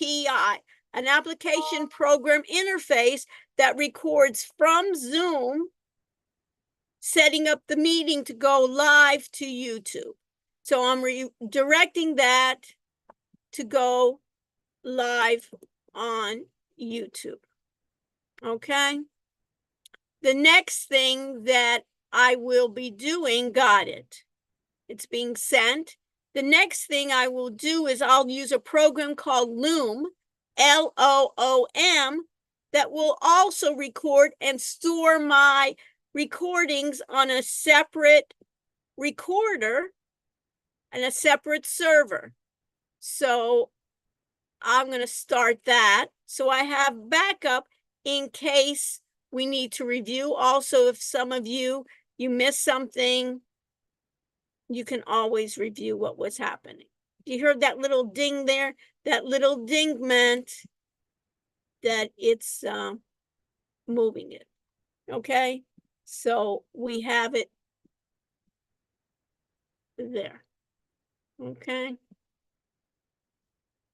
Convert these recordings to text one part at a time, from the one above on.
API, an application program interface that records from Zoom, setting up the meeting to go live to YouTube. So I'm redirecting that to go live on YouTube. Okay. The next thing that I will be doing, got it. It's being sent. The next thing I will do is I'll use a program called Loom, Loom, that will also record and store my recordings on a separate recorder and a separate server. So I'm going to start that. So I have backup in case we need to review. Also, if some of you missed something, you can always review what was happening. You heard that little ding there? That little ding meant that it's moving it. Okay, so we have it there. Okay,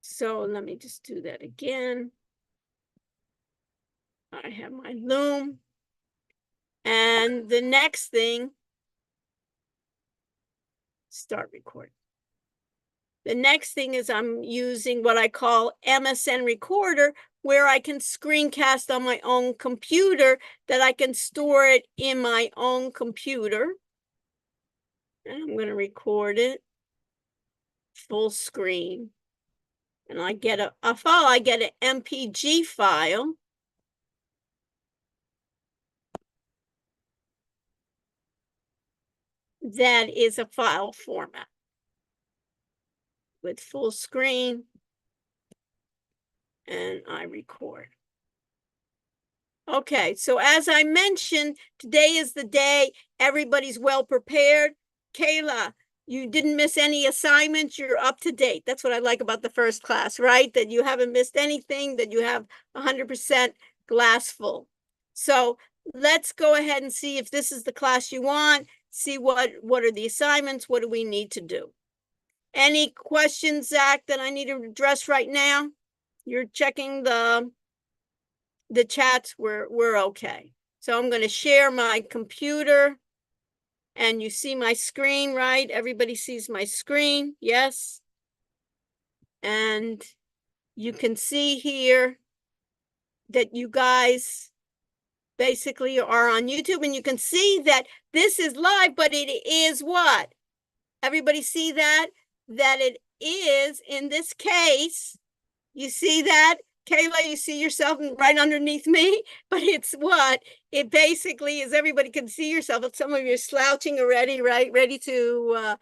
so let me just do that again. I have my Loom. And the next thing, start recording. The next thing is I'm using what I call MSN Recorder, where I can screencast on my own computer, that I can store it in my own computer. And I'm going to record it full screen. And I get a file, I get an MPG file. That is a file format with full screen, and I record. Okay, so as I mentioned, today is the day everybody's well prepared. Kayla, you didn't miss any assignments. You're up to date. That's what I like about the first class, right? That you haven't missed anything, that you have 100% glass full. So let's go ahead and see if this is the class you want. See what are the assignments, what do we need to do? Any questions, Zach, that I need to address right now? You're checking the chats, we're okay. So I'm going to share my computer, and you see my screen, right? Everybody sees my screen, yes? And you can see here that you guys basically are on YouTube, and you can see that this is live, but it is what? Everybody see that? That it is, in this case, you see that? Kayla, you see yourself right underneath me, but it's what? It basically is, everybody can see yourself. Some of you are slouching already, right? Ready to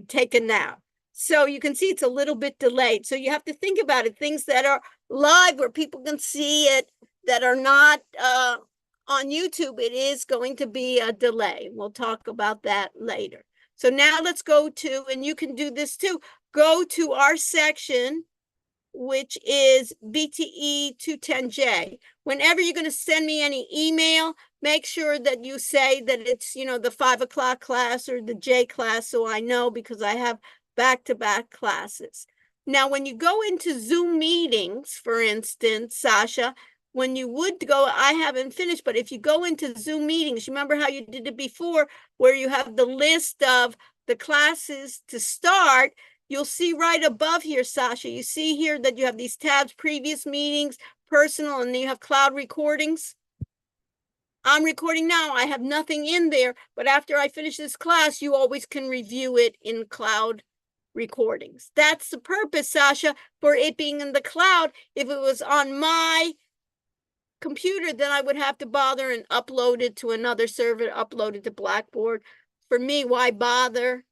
take a nap. So you can see it's a little bit delayed. So you have to think about it. Things that are live where people can see it that are not on YouTube, it is going to be a delay. We'll talk about that later. So now let's go to, and you can do this too, go to our section, which is BTE210-J. Whenever you're going to send me any email, make sure that you say that it's, the 5 o'clock class or the J class, so I know, because I have back-to-back classes. Now, when you go into Zoom meetings, for instance, Sasha, when you would go, I haven't finished, but if you go into Zoom meetings, you remember how you did it before, where you have the list of the classes to start. You'll see right above here, Sasha, you see here that you have these tabs, previous meetings, personal, and then you have cloud recordings. I'm recording now. I have nothing in there, but after I finish this class, you always can review it in cloud recordings. That's the purpose, Sasha, for it being in the cloud. If it was on my computer, then I would have to bother and upload it to another server, upload it to Blackboard. For me, why bother?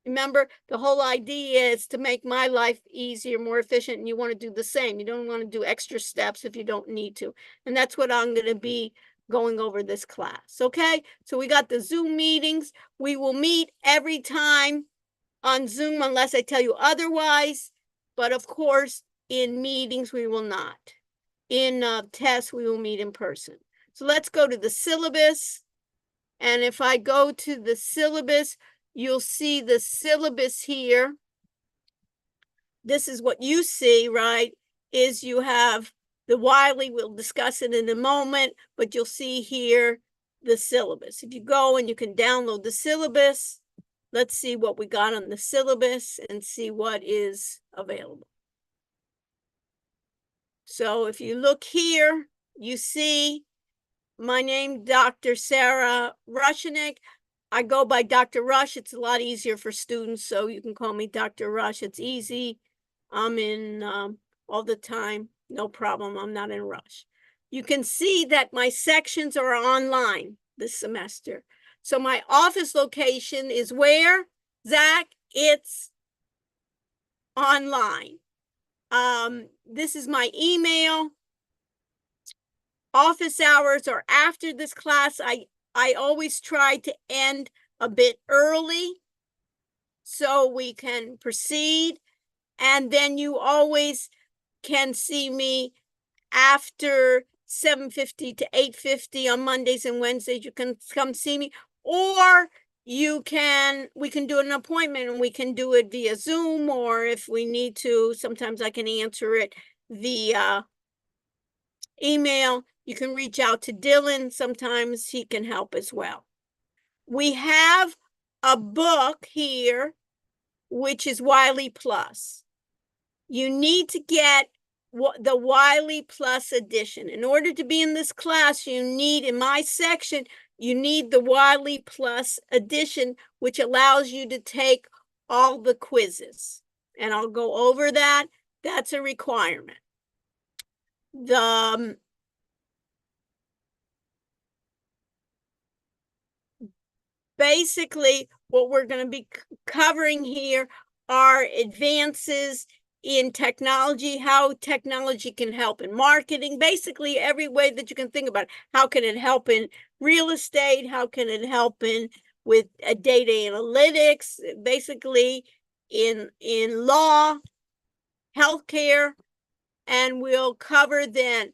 Remember, the whole idea is to make my life easier, more efficient, and you want to do the same. You don't want to do extra steps if you don't need to. And that's what I'm going to be going over this class, okay? So we got the Zoom meetings. We will meet every time on Zoom unless I tell you otherwise. But of course, in meetings, we will not. In tests, we will meet in person. So let's go to the syllabus. And if I go to the syllabus, you'll see the syllabus here. This is what you see, right? is you have the Wiley, we'll discuss it in a moment, but you'll see here the syllabus. If you go and you can download the syllabus, let's see what we got on the syllabus and see what is available. So if you look here, you see my name, Dr. Sarah Rushanek. I go by Dr. Rush. It's a lot easier for students, so you can call me Dr. Rush. It's easy. I'm in all the time. No problem. I'm not in a rush. You can see that my sections are online this semester. So my office location is where, Zach? It's online. This is my email. Office hours are after this class. I always try to end a bit early so we can proceed. And then you always can see me after 7:50 to 8:50 on Mondays and Wednesdays. You can come see me, or we can do an appointment and we can do it via Zoom, or if we need to, sometimes I can answer it via email. You can reach out to Dylan. Sometimes he can help as well. We have a book here, which is Wiley Plus. You need to get the Wiley Plus edition. In order to be in this class, you need, in my section, you need the Wiley Plus edition, which allows you to take all the quizzes. And I'll go over that. That's a requirement. Basically, what we're going to be covering here are advances in technology, how technology can help in marketing, basically every way that you can think about it. How can it help in real estate? How can it help with data analytics? Basically in law, healthcare, and we'll cover then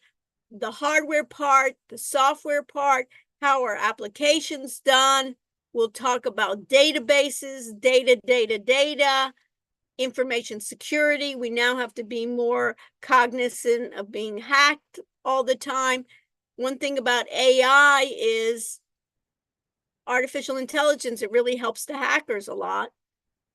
the hardware part, the software part, how are applications done. We'll talk about databases, data, information security. We now have to be more cognizant of being hacked all the time. One thing about AI is artificial intelligence. It really helps the hackers a lot.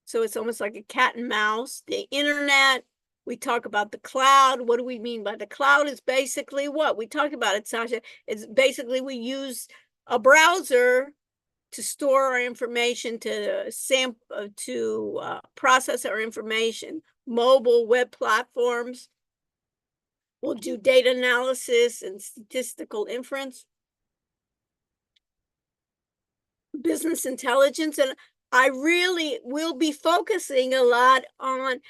So it's almost like a cat and mouse. The internet, we talk about the cloud. What do we mean by the cloud? Is basically what? We talked about it, Sasha. It's basically we use a browser to store our information, to process our information. Mobile web platforms. We'll do data analysis and statistical inference. Business intelligence. And I really will be focusing a lot on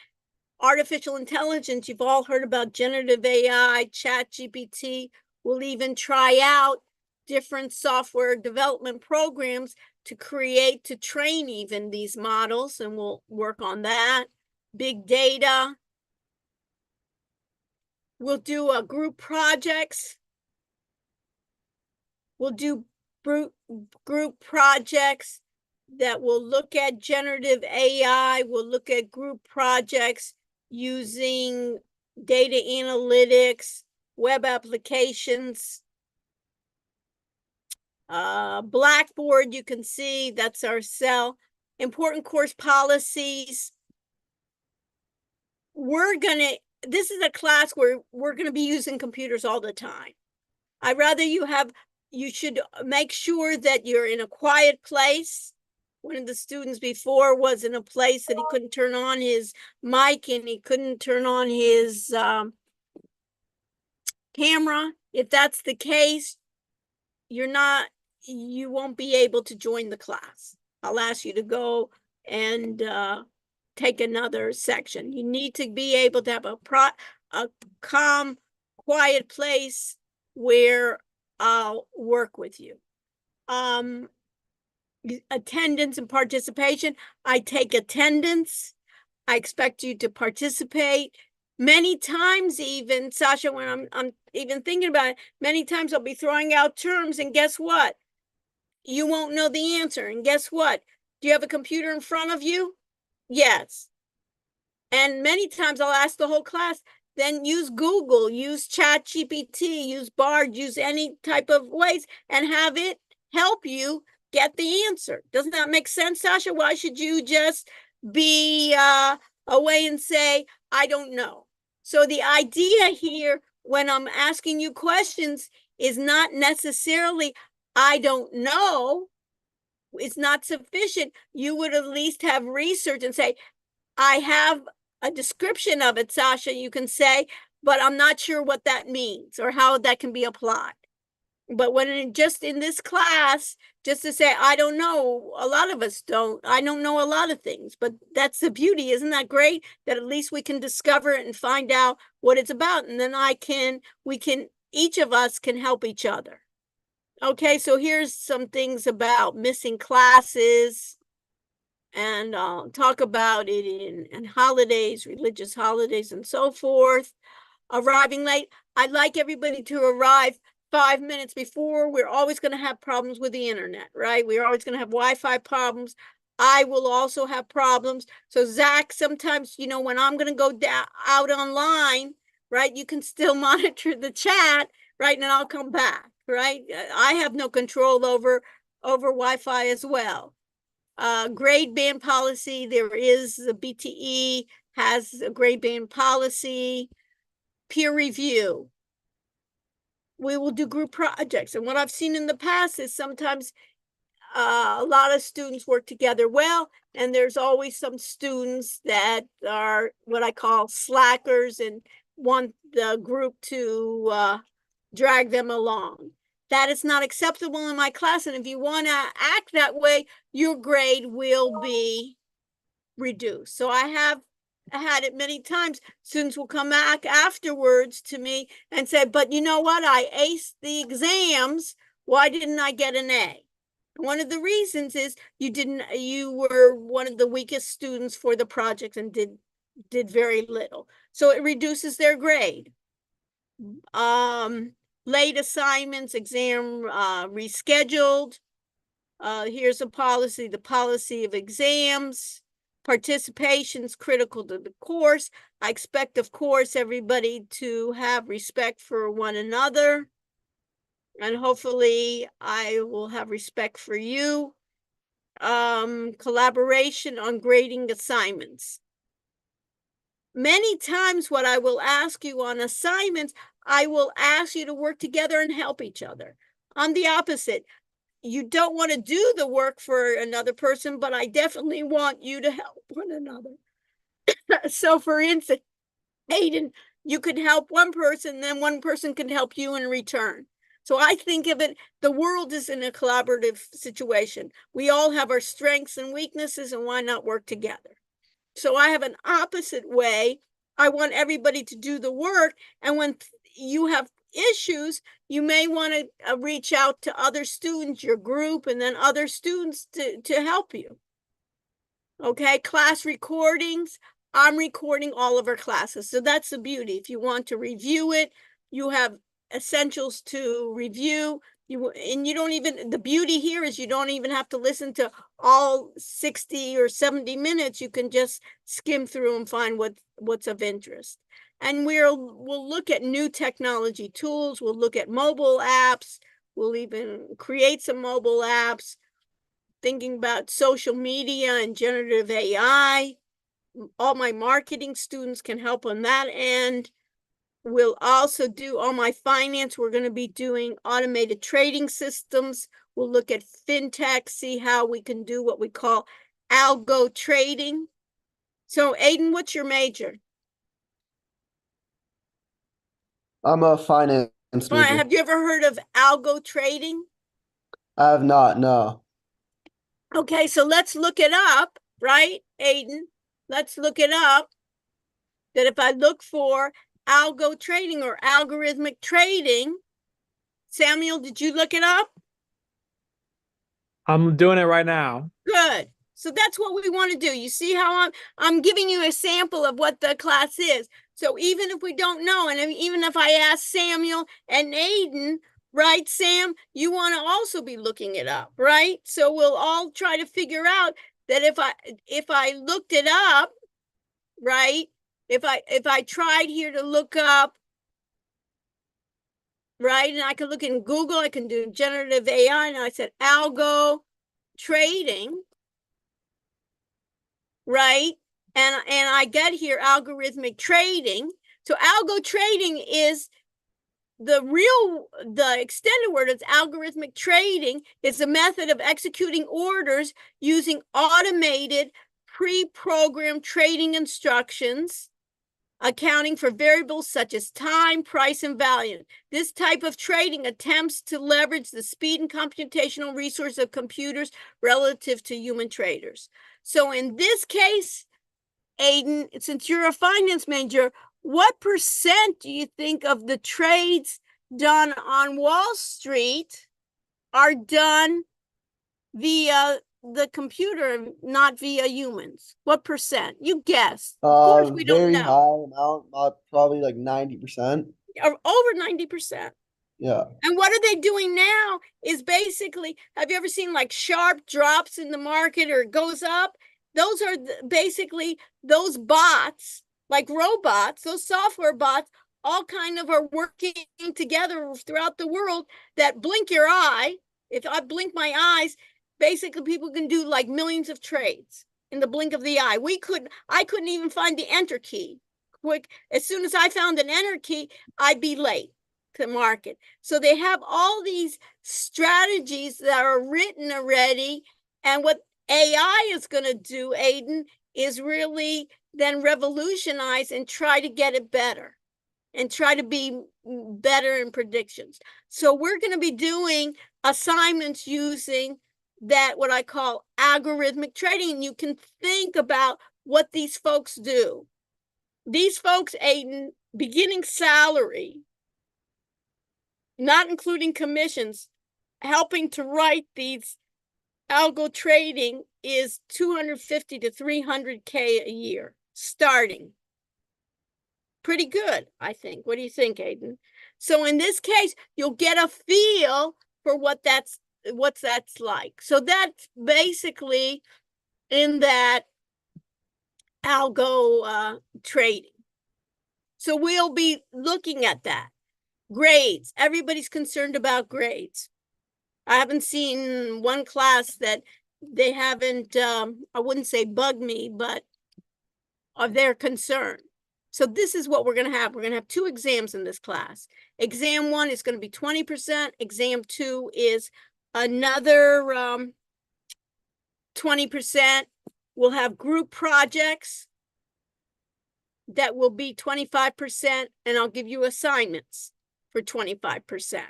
artificial intelligence. You've all heard about generative AI, ChatGPT. We'll even try out different software development programs to train even these models, and we'll work on that. Big data. We'll do group projects. We'll do group projects that will look at generative AI. We'll look at group projects using data analytics, web applications. Blackboard, you can see that's our cell. Important course policies. This is a class where we're gonna be using computers all the time. I'd rather you should make sure that you're in a quiet place. One of the students before was in a place that he couldn't turn on his mic and he couldn't turn on his camera. If that's the case, you won't be able to join the class. I'll ask you to go and take another section. You need to be able to have a calm, quiet place where I'll work with you. Attendance and participation. I take attendance. I expect you to participate. Many times even, Sasha, when I'm even thinking about it, many times I'll be throwing out terms, and guess what? You won't know the answer. And guess what? Do you have a computer in front of you? Yes. And many times I'll ask the whole class, then use Google, use ChatGPT, use Bard, use any type of ways and have it help you get the answer. Doesn't that make sense, Sasha? Why should you just be away and say, I don't know? So the idea here when I'm asking you questions is not necessarily, I don't know. It's not sufficient. You would at least have research and say, I have a description of it, Sasha, you can say, but I'm not sure what that means or how that can be applied. But when just in this class, just to say, I don't know, a lot of us don't. I don't know a lot of things, but that's the beauty. Isn't that great? That at least we can discover it and find out what it's about. And then each of us can help each other. Okay, so here's some things about missing classes. And talk about it in holidays, religious holidays, and so forth. Arriving late. I'd like everybody to arrive 5 minutes before. We're always going to have problems with the internet, right? We're always going to have Wi-Fi problems. I will also have problems. So Zach, sometimes, when I'm going to go out online, right, you can still monitor the chat, right, and I'll come back, right? I have no control over Wi-Fi as well. Grade band policy, there is the BTE has a grade band policy. Peer review. We will do group projects. And what I've seen in the past is sometimes a lot of students work together well, and there's always some students that are what I call slackers and want the group to drag them along. That is not acceptable in my class. And if you want to act that way, your grade will be reduced. So I have had it many times. Students will come back afterwards to me and say, but you know what? I aced the exams. Why didn't I get an A? One of the reasons is you were one of the weakest students for the project and did very little. So it reduces their grade. Late assignments, exam rescheduled. Here's a policy, the policy of exams. Participation is critical to the course. I expect, of course, everybody to have respect for one another. And hopefully I will have respect for you. Collaboration on grading assignments. Many times what I will ask you on assignments, I will ask you to work together and help each other. On the opposite, you don't want to do the work for another person, but I definitely want you to help one another. So for instance, Hayden, you could help one person, then one person can help you in return. So I think of it, the world is in a collaborative situation. We all have our strengths and weaknesses, and why not work together? So I have an opposite way. I want everybody to do the work. And when you have issues, you may want to reach out to other students, your group, and then other students to help you. Okay, class recordings. I'm recording all of our classes. So that's the beauty. If you want to review it, you have essentials to review. You don't even, the beauty here is you don't even have to listen to all 60 or 70 minutes. You can just skim through and find what's of interest. And we'll look at new technology tools. We'll look at mobile apps. We'll even create some mobile apps, thinking about social media and generative AI. All my marketing students can help on that end. We'll also do all my finance. We're going to be doing automated trading systems. We'll look at fintech, see how we can do what we call algo trading. So Aiden, what's your major? I'm a finance major. Have you ever heard of algo trading? I have not, no. Okay, so let's look it up, right, Aiden? Let's look it up. That if I look for algo trading or algorithmic trading, Samuel, did you look it up? I'm doing it right now. Good. So that's what we want to do. You see how I'm giving you a sample of what the class is. So even if we don't know, and even if I ask Samuel and Aiden, right, Sam, you want to also be looking it up, right? So we'll all try to figure out that if I looked it up, right? If I tried here to look up, right, and I could look in Google, I can do generative AI, and I said algo trading, right? And I get here algorithmic trading. So algo trading is the extended word is algorithmic trading is a method of executing orders using automated pre-programmed trading instructions, accounting for variables such as time, price, and value. This type of trading attempts to leverage the speed and computational resource of computers relative to human traders. So in this case, Aiden, since you're a finance major, what percent do you think of the trades done on Wall Street are done via the computer, not via humans? What percent? You guess. Of course, we don't Very know. high amount, probably like 90%. Or over 90%. Yeah. And what are they doing now is basically, have you ever seen like sharp drops in the market or it goes up? Those are basically those bots, like robots, those software bots, all kind of are working together throughout the world that blink your eye. If I blink my eyes, basically people can do like millions of trades in the blink of the eye. I couldn't even find the enter key quick. As soon as I found an enter key, I'd be late to market. So they have all these strategies that are written already. And what AI is going to do, Aiden, is really then revolutionize and try to get it better and try to be better in predictions. So we're going to be doing assignments using that, what I call algorithmic trading. And you can think about what these folks do. These folks, Aiden, beginning salary, not including commissions, helping to write these algo trading is 250 to 300K a year starting. Pretty good, I think. What do you think, Aiden? So in this case, you'll get a feel for what that's like. So that's basically in that algo trading. So we'll be looking at that. Grades. Everybody's concerned about grades. I haven't seen one class that they haven't, I wouldn't say bug me, but of their concern. So this is what we're going to have. We're going to have 2 exams in this class. Exam 1 is going to be 20%. Exam 2 is another 20%. We'll have group projects that will be 25%, and I'll give you assignments for 25%.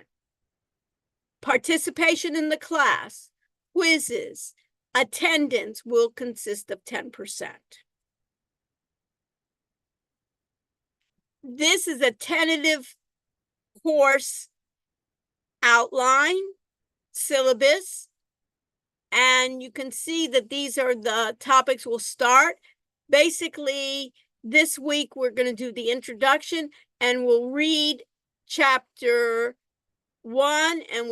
Participation in the class, quizzes, attendance will consist of 10%. This is a tentative course outline, syllabus, and you can see that these are the topics we'll start. Basically, this week we're going to do the introduction and we'll read chapter 1, and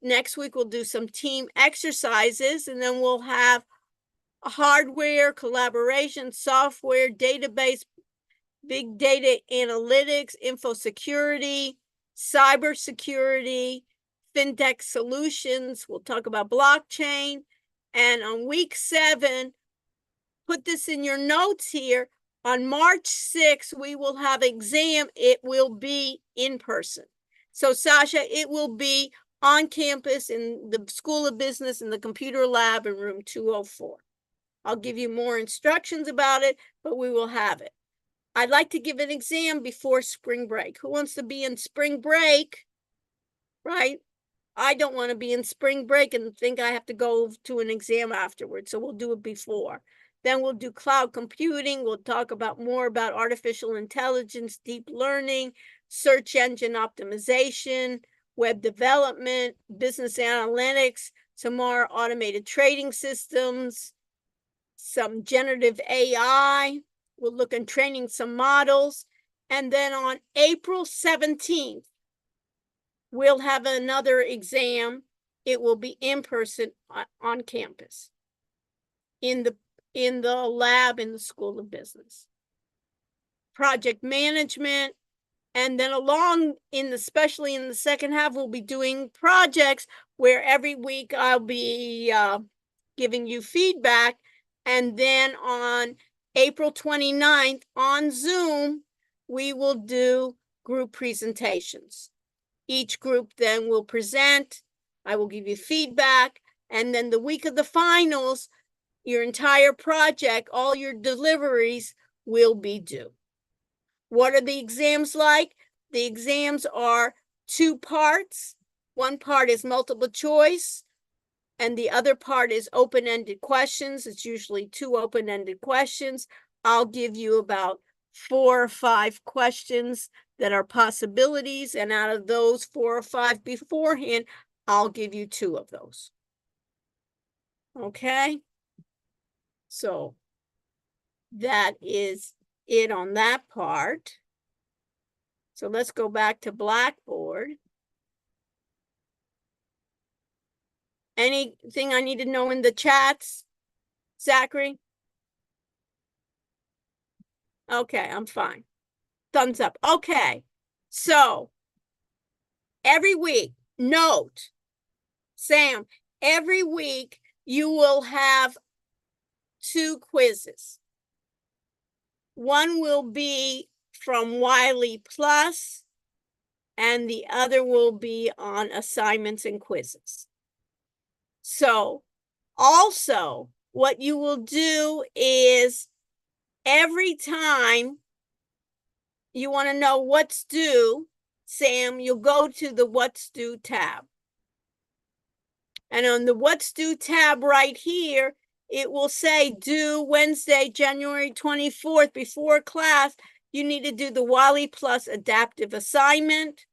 next week we'll do some team exercises, and then we'll have hardware, collaboration, software, database, big data analytics, info security, cybersecurity, fintech solutions. We'll talk about blockchain. And on week 7, put this in your notes here, on March 6th, we will have exam. It will be in person. So Sasha, it will be on campus in the School of Business in the computer lab in room 204. I'll give you more instructions about it, but we will have it. I'd like to give an exam before spring break. Who wants to be in spring break? Right? I don't want to be in spring break and think I have to go to an exam afterwards. So we'll do it before. Then we'll do cloud computing. We'll talk about more about artificial intelligence, deep learning, search engine optimization, web development, business analytics, some more automated trading systems, some generative AI. We'll look at training some models. And then on April 17th, we'll have another exam. It will be in person on campus in the lab in the School of Business. project management. And then especially in the second half, we'll be doing projects where every week I'll be giving you feedback. And then on April 29th on Zoom, we will do group presentations. Each group then will present. I will give you feedback. And then the week of the finals, your entire project, all your deliveries will be due. What are the exams like? The exams are 2 parts. One part is multiple choice, and the other part is open-ended questions. It's usually 2 open-ended questions. I'll give you about 4 or 5 questions that are possibilities, and out of those 4 or 5 beforehand, I'll give you 2 of those. Okay? So that is it on that part. So let's go back to Blackboard. Anything I need to know in the chats, Zachary? Okay, I'm fine. Thumbs up. Okay, so every week, note, Sam, every week you will have 2 quizzes. One will be from Wiley Plus, and the other will be on assignments and quizzes. So also, what you will do is every time you want to know what's due, Sam, you'll go to the What's Due tab. And on the What's Due tab right here, it will say due Wednesday, January 24th, before class. You need to do the Wiley Plus adaptive assignment,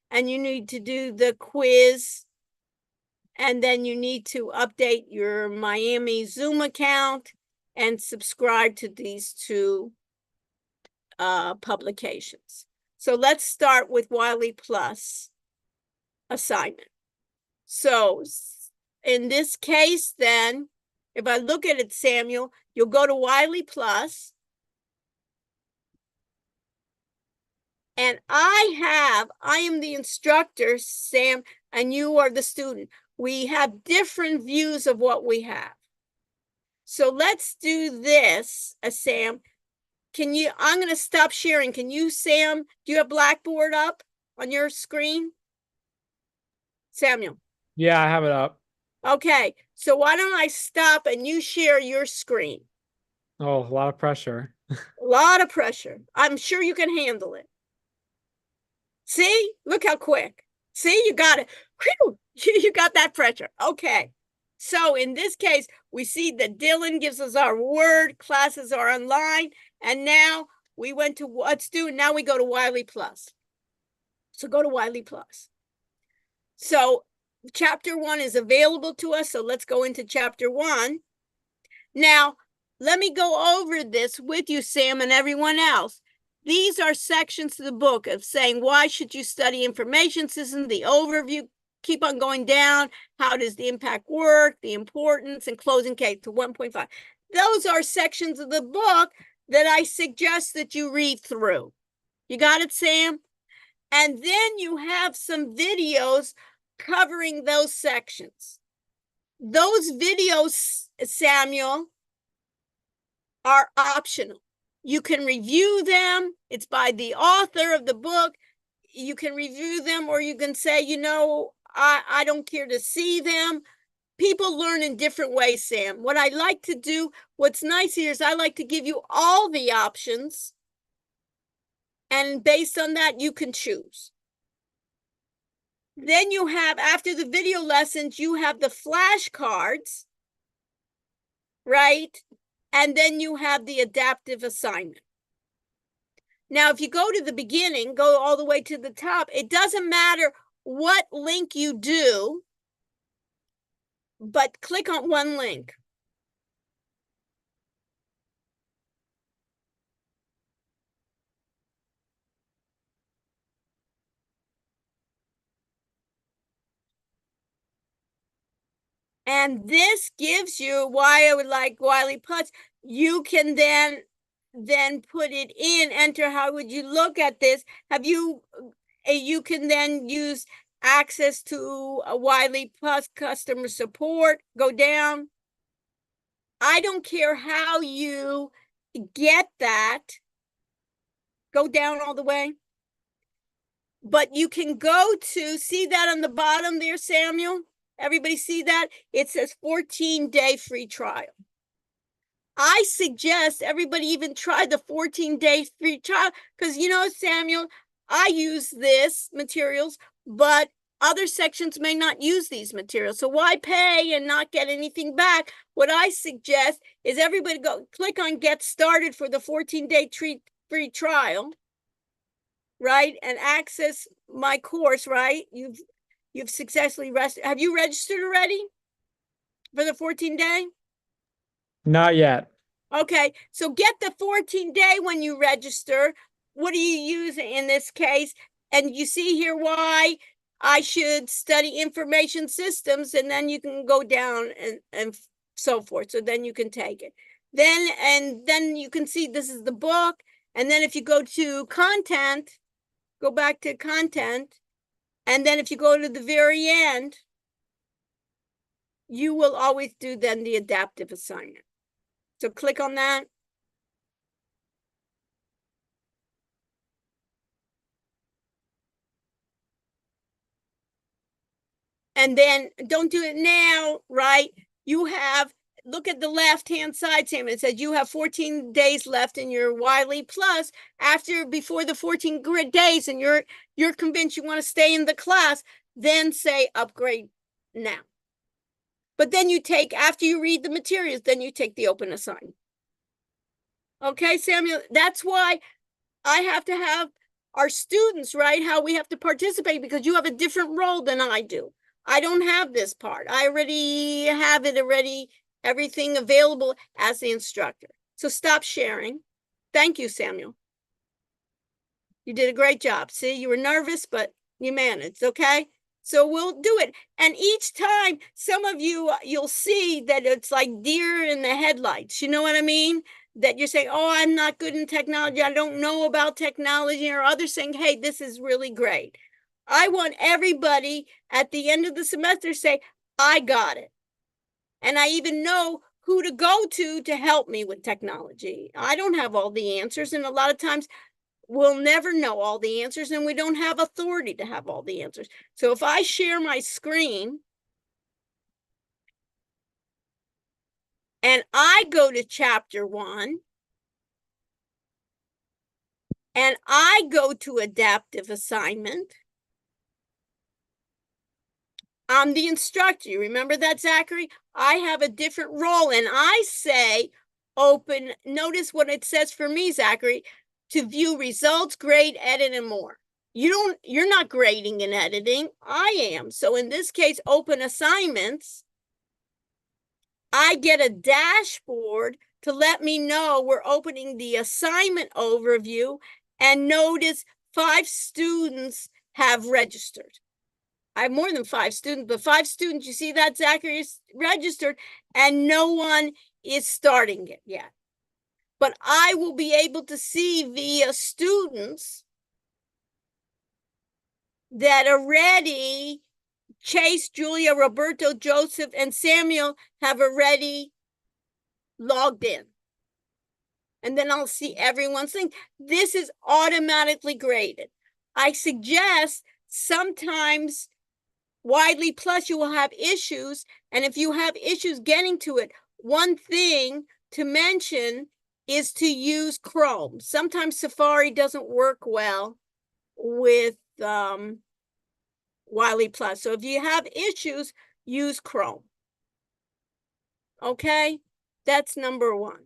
and you need to do the quiz, and then you need to update your Miami Zoom account and subscribe to these 2 publications. So let's start with Wiley Plus assignment. So in this case, then, if I look at it, Samuel, you'll go to Wiley Plus. And I am the instructor, Sam, and you are the student. We have different views of what we have. So let's do this, Sam. I'm going to stop sharing. Can you, Sam, do you have Blackboard up on your screen? Samuel. Yeah, I have it up. Okay, so why don't I stop and you share your screen? Oh, a lot of pressure. A lot of pressure. I'm sure you can handle it. See, look how quick. See, you got it. Whew, you got that pressure. Okay. So in this case, we see that Dylan gives us our word, classes are online, and now we went to What's Due, and now we go to Wiley Plus. So go to Wiley Plus. So chapter 1 is available to us, so let's go into chapter 1. Now, let me go over this with you, Sam, and everyone else. These are sections of the book of saying, why should you study information systems, the overview, keep on going down, how does the impact work, the importance, and closing case to 1.5. Those are sections of the book that I suggest that you read through. You got it, Sam? And then you have some videos covering those sections. Those videos, Samuel, are optional. You can review them. It's by the author of the book. You can review them, or you can say, I don't care to see them. People learn in different ways, Sam. What I like to do, what's nice here is I like to give you all the options. And based on that, you can choose. Then you have, after the video lessons, you have the flashcards, right? And then you have the adaptive assignment. Now, if you go to the beginning, go all the way to the top, it doesn't matter what link you do, but click on one link. And this gives you why I would like Wiley Plus. You can then then put it in, enter, how would you look at this? Have you, you can then use access to a Wiley Plus customer support, go down. I don't care how you get that, go down all the way. But you can go to, see that on the bottom there, Samuel? Everybody see that? It says 14-day free trial. I suggest everybody even try the 14-day free trial because, you know, Samuel, I use this materials, but other sections may not use these materials. So why pay and not get anything back? What I suggest is everybody go click on get started for the 14-day free trial, right? And access my course, right? You've successfully registered. Have you registered already for the 14-day? Not yet. Okay, so get the 14-day when you register. What do you use in this case? And you see here why I should study information systems, and then you can go down and so forth. So then you can take it. Then you can see this is the book. And then if you go to content, go back to content. And then if you go to the very end, you will always do then the adaptive assignment. So click on that. And then don't do it now, right? You have, look at the left-hand side, Sam. It says you have 14 days left in your Wiley Plus. Before the 14 days and you're convinced you want to stay in the class, then say upgrade now. But then you take, after you read the materials, then you take the open assignment. Okay, Samuel, that's why I have to have our students, right? How we have to participate because you have a different role than I do. I don't have this part. I already have it everything available as the instructor. So stop sharing. Thank you, Samuel. You did a great job. See, you were nervous, but you managed, okay? So we'll do it. And each time, some of you, you'll see that it's like deer in the headlights. You know what I mean? That you're saying, oh, I'm not good in technology. I don't know about technology. Or others saying, hey, this is really great. I want everybody at the end of the semester say, I got it. And I even know who to go to help me with technology. I don't have all the answers. And a lot of times we'll never know all the answers and we don't have authority to have all the answers. So if I share my screen and I go to chapter 1 and I go to adaptive assignment, I'm the instructor. You remember that, Zachary? I have a different role and I say open. Notice what it says for me, Zachary, to view results, grade, edit, and more. You're not grading and editing. I am. So in this case, open assignments, I get a dashboard to let me know we're opening the assignment overview, and notice 5 students have registered. I have more than 5 students, but 5 students, you see that, Zachary, is registered, and no one is starting it yet. But I will be able to see via students that already Chase, Julia, Roberto, Joseph, and Samuel have already logged in. And then I'll see everyone's thing. This is automatically graded. I suggest sometimes Widely Plus, you will have issues. And if you have issues getting to it, one thing to mention is to use Chrome. Sometimes Safari doesn't work well with Wiley Plus. So if you have issues, use Chrome. Okay, that's number 1.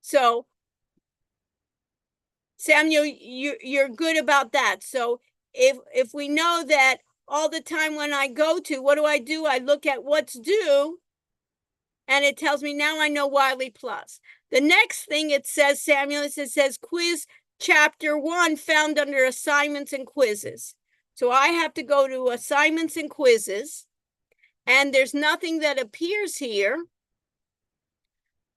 So Samuel, you're good about that. So if we know that all the time when I go to, what do? I look at what's due, and it tells me now I know Wiley Plus. The next thing it says, Samuel, it says quiz chapter 1 found under assignments and quizzes. So I have to go to assignments and quizzes, and there's nothing that appears here.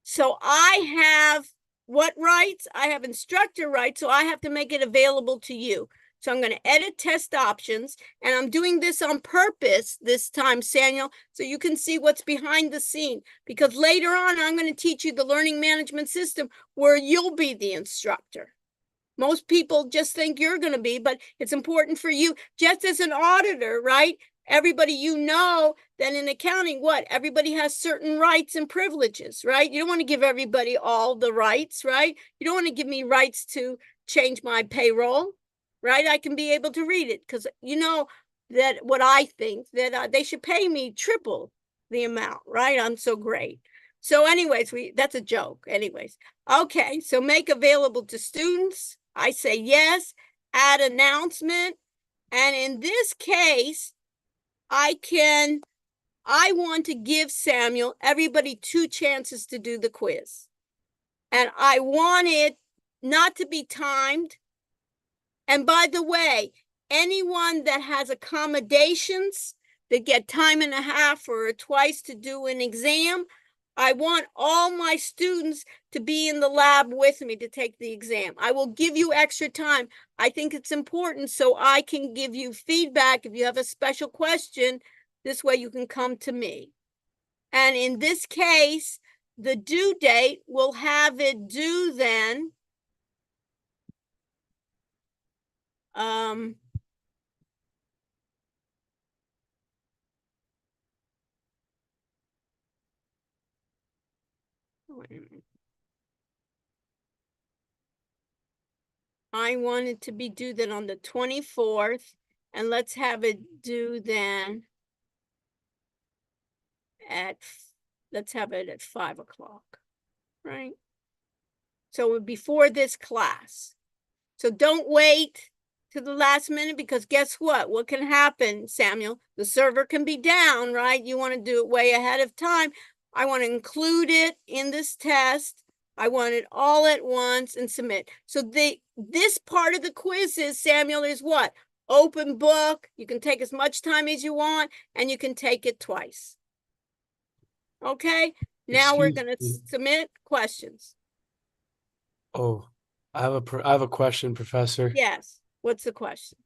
So I have what rights? I have instructor rights, so I have to make it available to you. So I'm going to edit test options, and I'm doing this on purpose this time, Samuel, so you can see what's behind the scene. Because later on, I'm going to teach you the learning management system where you'll be the instructor. Most people just think you're going to be, but it's important for you, just as an auditor, right? Everybody, you know that in accounting, what? Everybody has certain rights and privileges, right? You don't want to give everybody all the rights, right? You don't want to give me rights to change my payroll, right? I can be able to read it because you know that what I think that they should pay me triple the amount, right? I'm so great. So anyways, that's a joke. Anyways, okay, so make available to students. I say yes, add announcement. And in this case, I want to give Samuel, everybody 2 chances to do the quiz. And I want it not to be timed. And by the way, anyone that has accommodations that get time and a half or twice to do an exam, I want all my students to be in the lab with me to take the exam. I will give you extra time. I think it's important so I can give you feedback. If you have a special question, this way you can come to me. And in this case, the due date, we'll have it due then. I want it to be due then on the 24th, and let's have it due then let's have it at 5 o'clock, right? So before this class. So don't wait to the last minute, because guess what? What can happen, Samuel? The server can be down, right? You want to do it way ahead of time. I want to include it in this test. I want it all at once and submit. So this part of the quiz is, Samuel, is what? Open book. You can take as much time as you want, and you can take it twice. Okay? Now we're going to submit questions. Oh, I have a question, Professor. Yes. What's the question?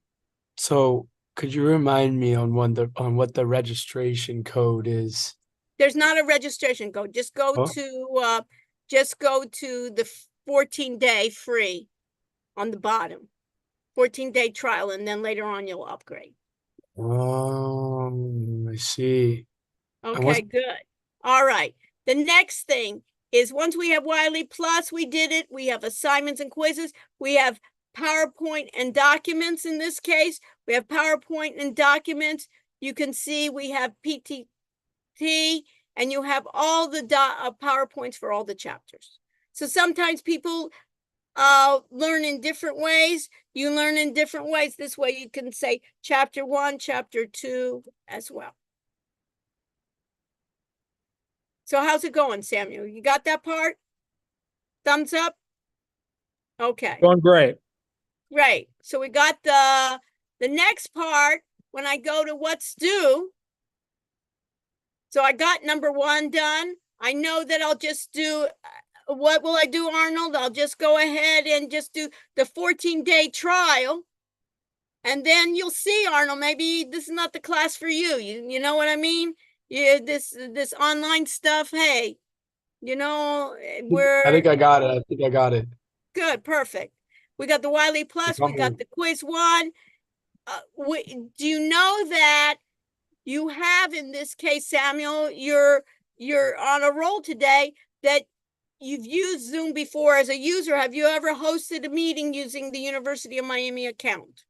So, could you remind me on what the registration code is? There's not a registration code. Just go to the 14-day free on the bottom. 14-day trial, and then later on you'll upgrade. I see. Okay, good. All right. The next thing is, once we have Wiley Plus, we did it. We have assignments and quizzes. We have PowerPoint and documents in this case. We have PowerPoint and documents. You can see we have PTT, and you have all the PowerPoints for all the chapters. So sometimes people learn in different ways. You learn in different ways. This way you can say chapter 1, chapter 2 as well. So how's it going, Samuel? You got that part? Thumbs up? Okay. Going great. Great. So we got the next part when I go to what's due. So I got number 1 done. I know that I'll just do, what will I do, Arnold? I'll just go ahead and just do the 14-day trial. And then you'll see, Arnold, maybe this is not the class for you. You know what I mean? Yeah, this online stuff, hey, you know, I think I got it. Good, perfect. We got the Wiley Plus, we got the quiz 1. Do you know that you have, in this case, Samuel, you're on a roll today, that you've used Zoom before as a user. Have you ever hosted a meeting using the University of Miami account?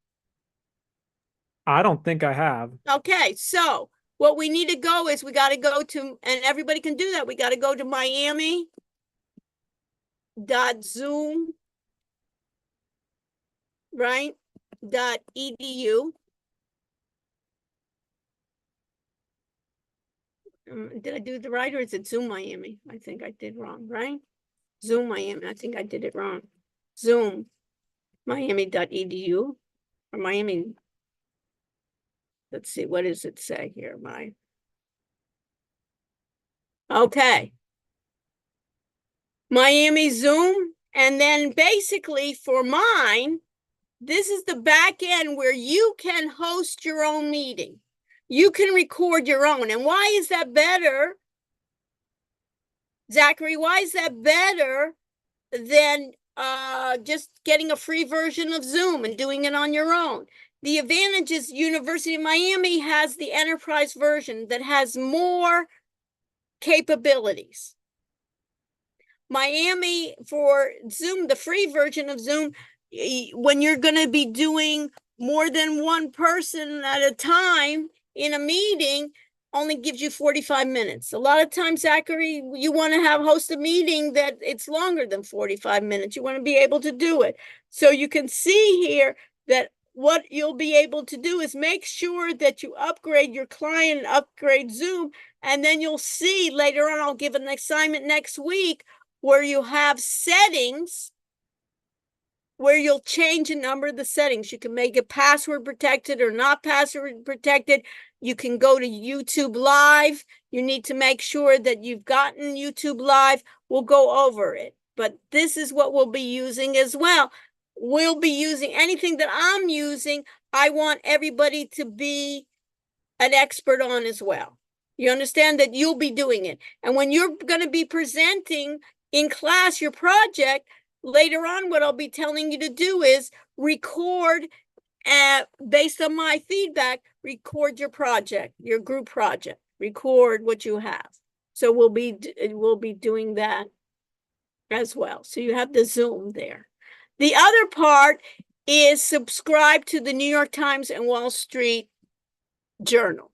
I don't think I have. Okay, so what we need to go is, we got to go to, and everybody can do that, we got to go to Miami.zoom, right? .edu. Did I do it right, or is it Zoom Miami? I think I did wrong, right? Zoom Miami, I think I did it wrong. Zoom Miami.edu or Miami. Let's see, what does it say here? Okay. Miami Zoom, And then basically for mine, this is the back end where you can host your own meeting. You can record your own. And why is that better? Zachary, why is that better than just getting a free version of Zoom and doing it on your own? The advantage is University of Miami has the enterprise version that has more capabilities. Miami for Zoom, the free version of Zoom, when you're going to be doing more than one person at a time in a meeting, only gives you 45 minutes. A lot of times, Zachary, you want to host a meeting that it's longer than 45 minutes. You want to be able to do it. So you can see here that what you'll be able to do is make sure that you upgrade your client, upgrade Zoom, and then you'll see later on, I'll give an assignment next week where you have settings where you'll change a number of the settings. You can make it password protected or not password protected. You can go to YouTube Live. You need to make sure that you've gotten YouTube Live. We'll go over it. But this is what we'll be using as well. We'll be using anything that I'm using. I want everybody to be an expert on as well. You understand that you'll be doing it. And when you're going to be presenting in class your project, later on, what I'll be telling you to do is record, based on my feedback, record your project, your group project, record what you have. So we'll be doing that as well. So you have the Zoom there. The other part is subscribe to the New York Times and Wall Street Journal.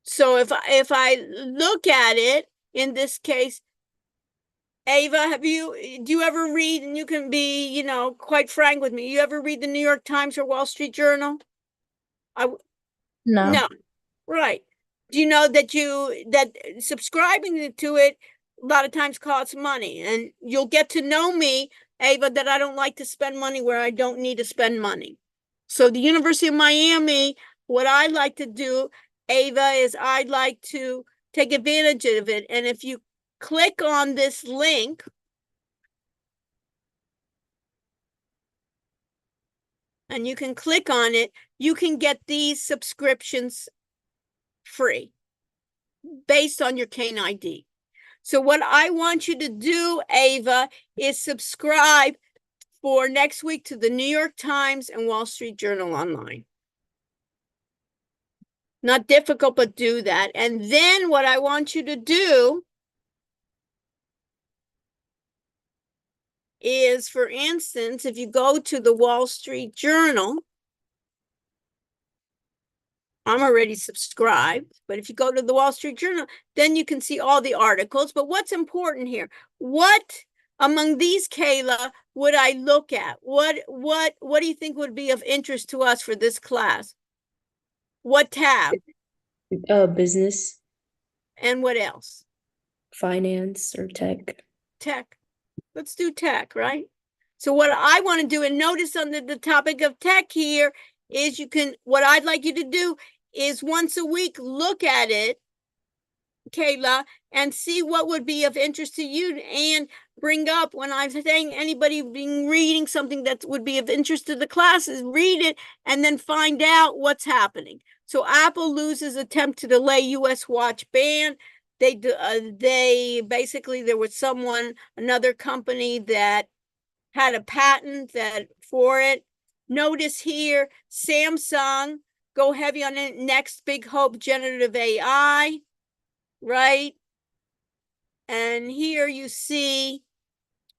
So if I look at it, in this case, Ava, do you ever read, and you can be, quite frank with me, you ever read the New York Times or Wall Street Journal? No. Right. Do you know that subscribing to it a lot of times costs money? And you'll get to know me, Ava, that I don't like to spend money where I don't need to spend money. So the University of Miami, what I like to do, Ava, is I'd like to take advantage of it. And if you click on this link, and you can click on it, you can get these subscriptions free based on your Kane ID. So what I want you to do, Ava, is subscribe for next week to the New York Times and Wall Street Journal online. Not difficult, but do that. And then what I want you to do is, for instance, if you go to the Wall Street Journal, I'm already subscribed, but if you go to the Wall Street Journal, then you can see all the articles. But what's important here? What among these, Kayla, would I look at? What do you think would be of interest to us for this class? What tab? Business, And what else? finance, or tech. Tech. Let's do tech, right? So what I want to do, and notice under the topic of tech here, is what I'd like you to do is once a week, look at it, Kayla, and see what would be of interest to you, and bring up, when I'm saying anybody being reading something that would be of interest to the classes, read it and then find out what's happening. So Apple loses attempt to delay U.S. watch ban. They basically, there was another company that had a patent for it. Notice here, Samsung, go heavy on it. Next big hope, generative AI, right? And here you see,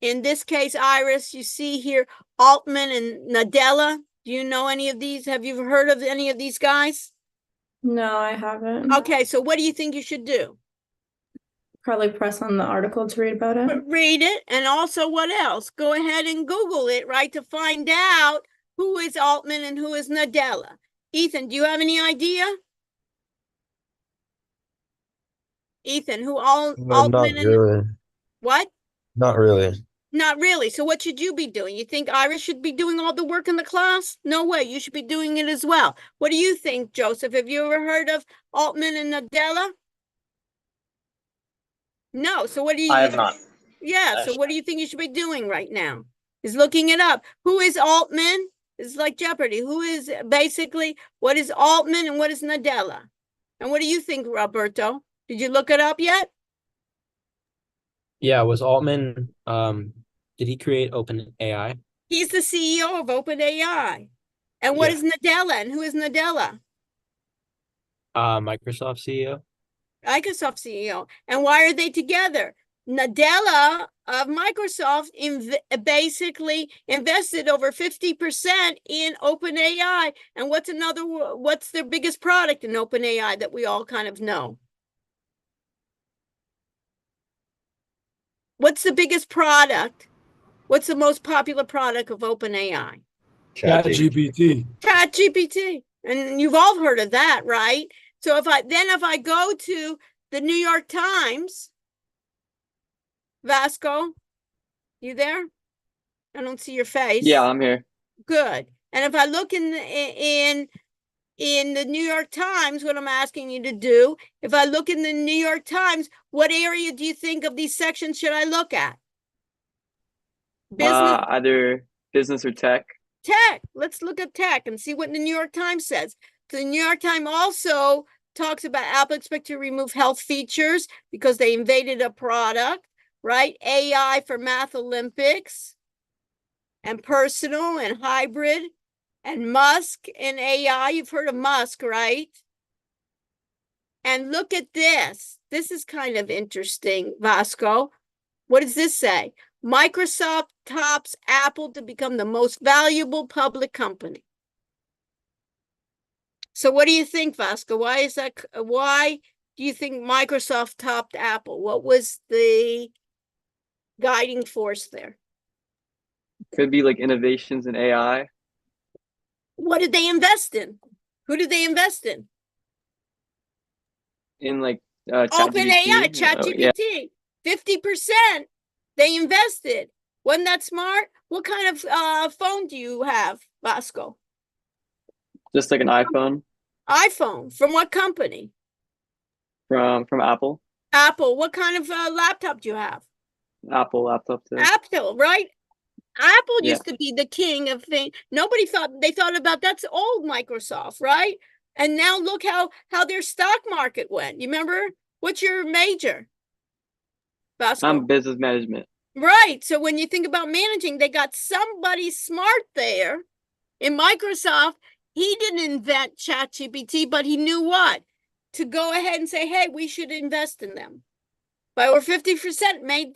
in this case, Iris, you see here Altman and Nadella. Do you know any of these? Have you heard of any of these guys? No, I haven't. Okay, so what do you think you should do? Probably press on the article to read about it. Read it, and also what else? Go ahead and Google it, right, to find out who is Altman and who is Nadella. Ethan, do you have any idea? Ethan, No, Altman not and really. what? Not really. Not really. So what should you be doing? You think Iris should be doing all the work in the class? No way. You should be doing it as well. What do you think, Joseph? Have you ever heard of Altman and Nadella? No. So what do you? I have not. Yeah, so what do you think you should be doing right now? Is looking it up. Who is Altman? It's like Jeopardy. Who is basically, what is Altman and what is Nadella? And what do you think, Roberto? Did you look it up yet? Yeah, was Altman, did he create OpenAI? He's the CEO of OpenAI. And what Yeah. is Nadella? And who is Nadella? Microsoft CEO? Microsoft CEO. And why are they together? Nadella of Microsoft basically invested over 50% in OpenAI. And what's their biggest product in OpenAI that we all kind of know? What's the biggest product? What's the most popular product of OpenAI? ChatGPT. ChatGPT. And you've all heard of that, right? So if I go to the New York Times, Vasco, you there? I don't see your face. Yeah, I'm here. Good. And if I look in the New York Times, what I'm asking you to do, if I look in the New York Times, what area do you think of these sections should I look at? Business, Either business or tech. tech. Let's look at tech and see what the New York Times says. The New York Times also talks about Apple expect to remove health features because they invaded a product, right? AI for Math Olympics and personal and hybrid and Musk and AI. You've heard of Musk, right? And look at this. This is kind of interesting, Vasco. What does this say? Microsoft tops Apple to become the most valuable public company. So what do you think, Vasco? Why do you think Microsoft topped Apple? What was the guiding force there? Could be like innovations in AI. What did they invest in? Who did they invest in? In like OpenAI, ChatGPT. ChatGPT. 50% they invested. Wasn't that smart? What kind of phone do you have, Vasco? Just like an iPhone iPhone. From what company? from Apple. Apple. What kind of laptop do you have? Apple laptop too. Apple, right? Apple Yeah. used to be the king of things. Nobody thought about that's old Microsoft, right? And now look how their stock market went. You remember? What's your major? Vasco. I'm business management. Right. So when you think about managing, they got somebody smart there in Microsoft. He didn't invent ChatGPT, but he knew what? To go ahead and say, hey, we should invest in them. By over 50% made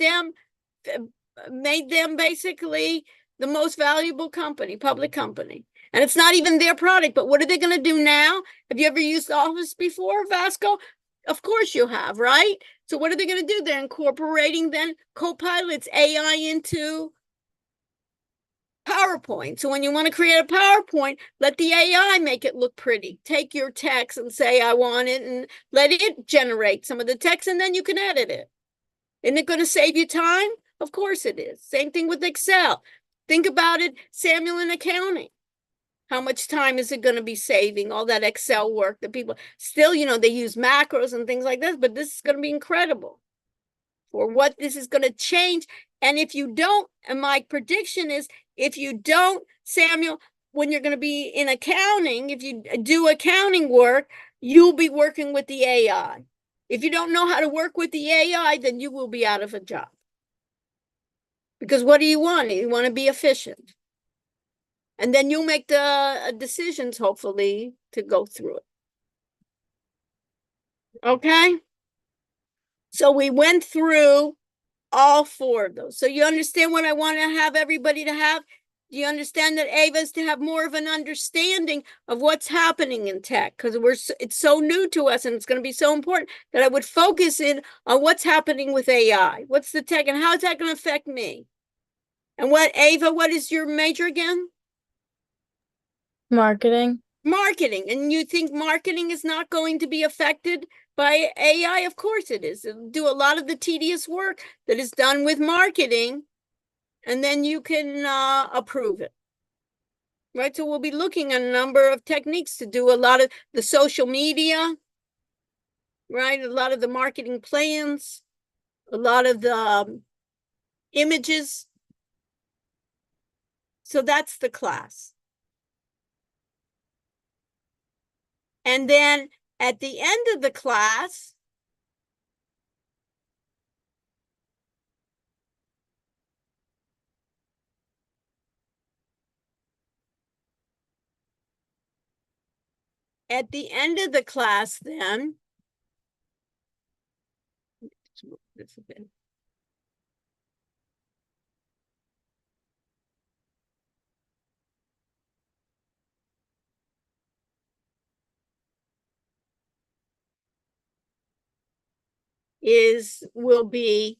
them basically the most valuable company, public company. And it's not even their product, but what are they going to do now? Have you ever used Office before, Vasco? Of course you have, right? So what are they going to do? They're incorporating then Copilot's AI into PowerPoint. So when you want to create a PowerPoint, let the AI make it look pretty. Take your text and say, I want it, and let it generate some of the text, and then you can edit it. Isn't it going to save you time? Of course it is. Same thing with Excel. Think about it, Samuel, in accounting. How much time is it going to be saving? All that Excel work that people still, they use macros and things like this, but this is going to be incredible for what this is going to change. And if you don't, and my prediction is, if you don't, Samuel, when you're going to be in accounting, if you do accounting work, you'll be working with the AI. If you don't know how to work with the AI, then you will be out of a job. Because what do you want? You want to be efficient. And then you'll make the decisions, hopefully, to go through it. Okay? So we went through all four of those. So you understand what I want to have everybody to have? Do you understand that, Ava, is to have more of an understanding of what's happening in tech? Because it's so new to us, and it's going to be so important that I would focus in on what's happening with AI. What's the tech, and how is that going to affect me? And Ava, what is your major again? Marketing. Marketing. And you think marketing is not going to be affected by AI? Of course it is. It'll do a lot of the tedious work that is done with marketing, and then you can approve it. Right? So we'll be looking at a number of techniques to do a lot of the social media, right? A lot of the marketing plans, a lot of the images. So that's the class. And then at the end of the class, then, let's move this a bit. Will be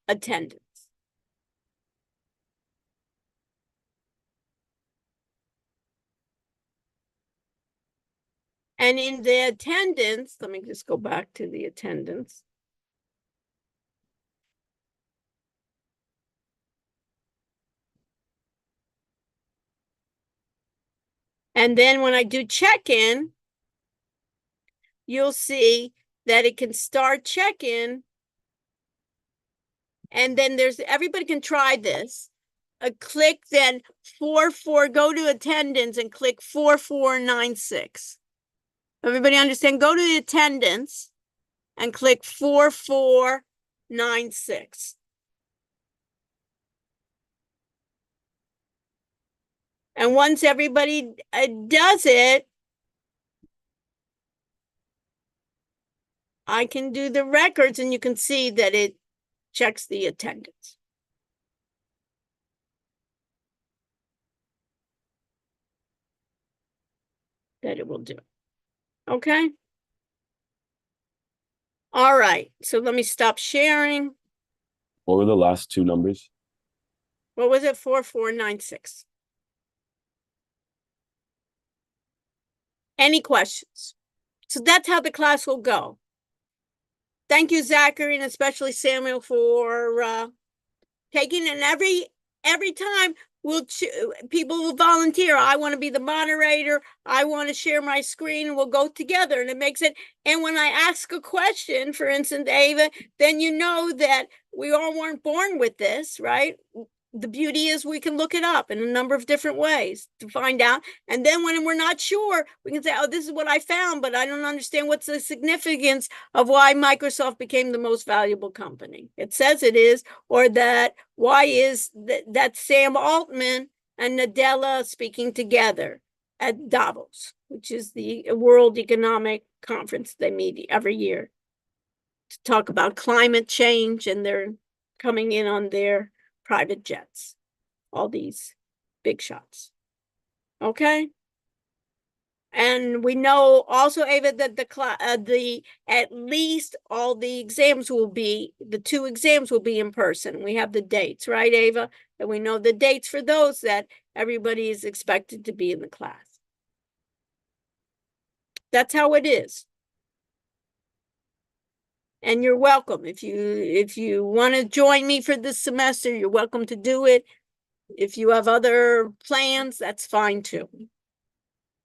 attendance. And in the attendance, let me just go back to the attendance. And then when I do check-in, you'll see that it can start check-in. And then everybody can try this. Click then 44, go to attendance and click 4496. Everybody understand? Go to the attendance and click 4496. And once everybody does it, I can do the records and you can see that it checks the attendance. That it will do. Okay. All right. So let me stop sharing. What were the last two numbers? What was it? 4496. Any questions? So that's how the class will go. Thank you, Zachary, and especially Samuel for taking it. And every time people will volunteer. I want to be the moderator. I want to share my screen, and we'll go together. And it makes it. And when I ask a question, for instance, Ava, then you know that we all weren't born with this, right? The beauty is we can look it up in a number of different ways to find out. And then when we're not sure, we can say, oh, this is what I found, but I don't understand what's the significance of why Microsoft became the most valuable company. It says it is, or that why is that Sam Altman and Nadella speaking together at Davos, which is the World Economic Conference they meet every year to talk about climate change, and they're coming in on their private jets, all these big shots. Okay. And we know also, Ava, that at least all the exams will be, the 2 exams will be in person. We have the dates, right, Ava? And we know the dates for those that everybody is expected to be in the class. That's how it is. And you're welcome. If you want to join me for this semester, you're welcome to do it. If you have other plans, that's fine too.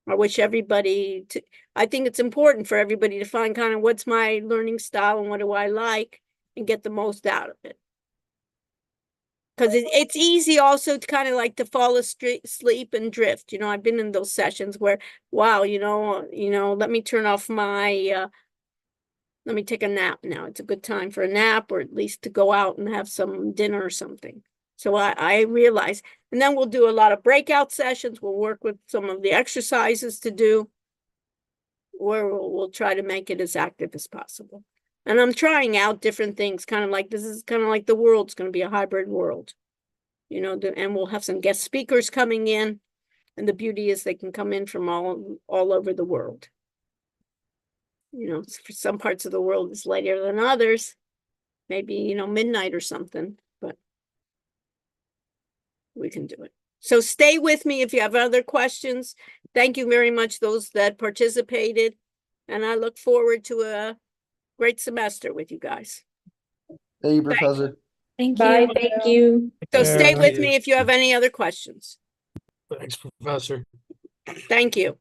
I wish everybody I think it's important for everybody to find kind of what's my learning style and what do I like and get the most out of it. Because it's easy also to kind of like to fall asleep and drift. You know, I've been in those sessions where, wow, let me turn off my let me take a nap now. It's a good time for a nap, or at least to go out and have some dinner or something. So I realize, and then we'll do a lot of breakout sessions. We'll work with some of the exercises to do, where we'll try to make it as active as possible. And I'm trying out different things, kind of like, this is kind of like the world's going to be a hybrid world, and we'll have some guest speakers coming in. And the beauty is they can come in from all over the world. For some parts of the world it's later than others, maybe, midnight or something, but we can do it. So stay with me if you have other questions. Thank you very much, those that participated. And I look forward to a great semester with you guys. Thank you, Professor. Thank you. Thank you. So Yeah. stay with me if you have any other questions. Thanks, Professor. Thank you.